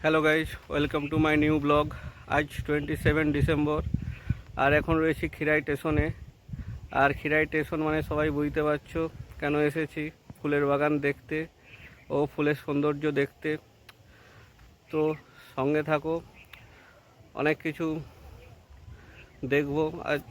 Hello guys, welcome to my new blog. আজ 27 December আর এখন রয়েছি খিরাই স্টেশনে। আর খিরাই স্টেশন মানে সবাই বুঝতে পারছো কেন এসেছি, ফুলের বাগান দেখতে ও ফুলের সৌন্দর্য দেখতে। তো সঙ্গে থাকো, অনেক কিছু দেখবো আজ।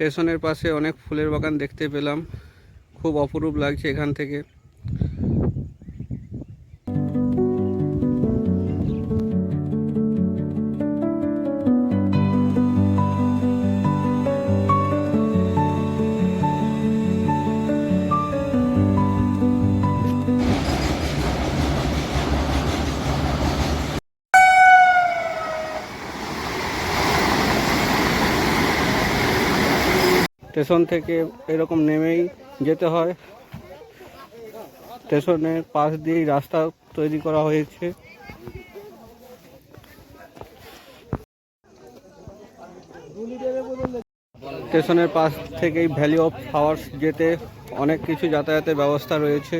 স্টেশনের পাশে অনেক ফুলের বাগান দেখতে পেলাম, খুব অপরূপ লাগছে এখান থেকে। স্টেশন থেকে এরকম নেমেই যেতে হয়। স্টেশনের পাশ দিয়েই রাস্তা তৈরি করা হয়েছে। স্টেশনের পাশ থেকেই ভ্যালি অফ ফ্লাওয়ার্স যেতে অনেক কিছু যাতায়াতের ব্যবস্থা রয়েছে।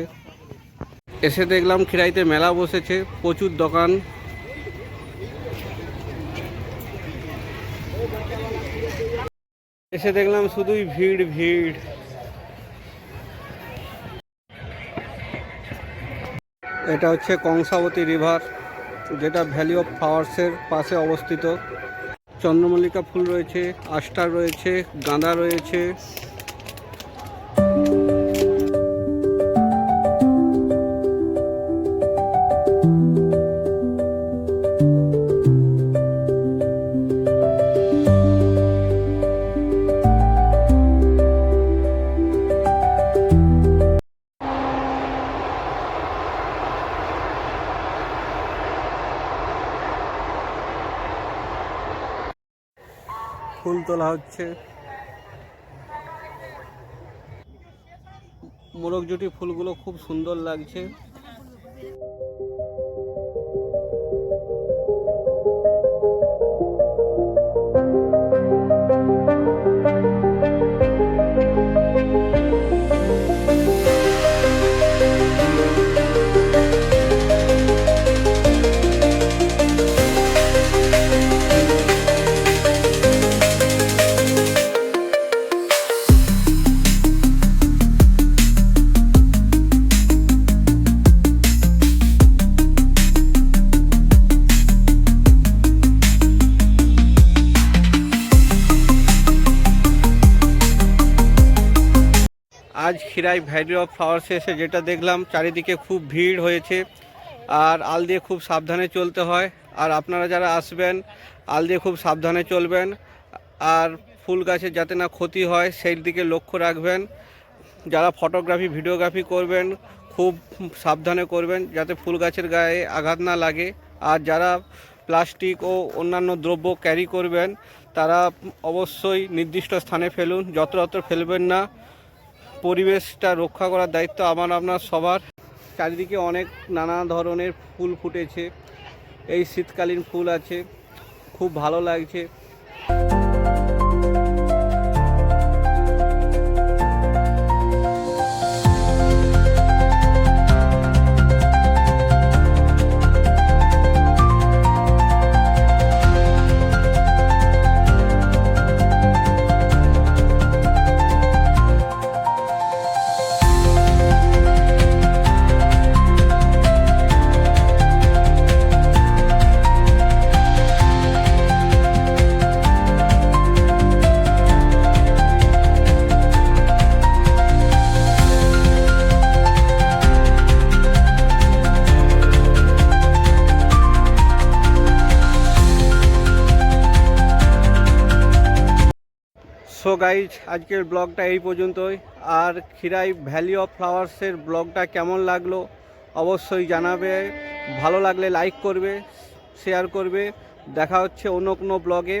এসে দেখলাম খিরাইতে মেলা বসেছে, প্রচুর দোকান। এসে দেখলাম শুধুই ভিড় ভিড়। এটা হচ্ছে কংসাবতী রিভার, যেটা ভ্যালি অফ ফ্লাওয়ার্সের পাশে অবস্থিত। চন্দ্রমল্লিকা ফুল রয়েছে, আস্টার রয়েছে, গাঁদা রয়েছে। ফুল তোলা হচ্ছে, মোরগ জুটি ফুলগুলো খুব সুন্দর লাগছে। আজ খিরাই ভ্যালি অফ ফ্লাওয়ার্সে এসে যেটা দেখলাম, চারিদিকে খুব ভিড় হয়েছে আর আল দিয়ে খুব সাবধানে চলতে হয়। আর আপনারা যারা আসবেন আল দিয়ে খুব সাবধানে চলবেন, আর ফুল গাছের যাতে না ক্ষতি হয় সেই দিকে লক্ষ্য রাখবেন। যারা ফটোগ্রাফি ভিডিওগ্রাফি করবেন খুব সাবধানে করবেন যাতে ফুল গাছের গায়ে আঘাত না লাগে। আর যারা প্লাস্টিক ও অন্যান্য দ্রব্য ক্যারি করবেন তারা অবশ্যই নির্দিষ্ট স্থানে ফেলুন, যত্রতত্র ফেলবেন না। পরিবেশটা রক্ষা করার দায়িত্ব আপনার সবার। চারিদিকে অনেক নানা ধরনের ফুল ফুটেছে, এই শীতকালীন ফুল আছে, খুব ভালো লাগছে। সো গাইজ, আজকের ব্লগটা এই পর্যন্তই। আর খিরাই ভ্যালি অফ ফ্লাওয়ার্সের ব্লগটা কেমন লাগলো অবশ্যই জানাবে। ভালো লাগলে লাইক করবে, শেয়ার করবে। দেখা হচ্ছে অন্য কোনো ব্লগে।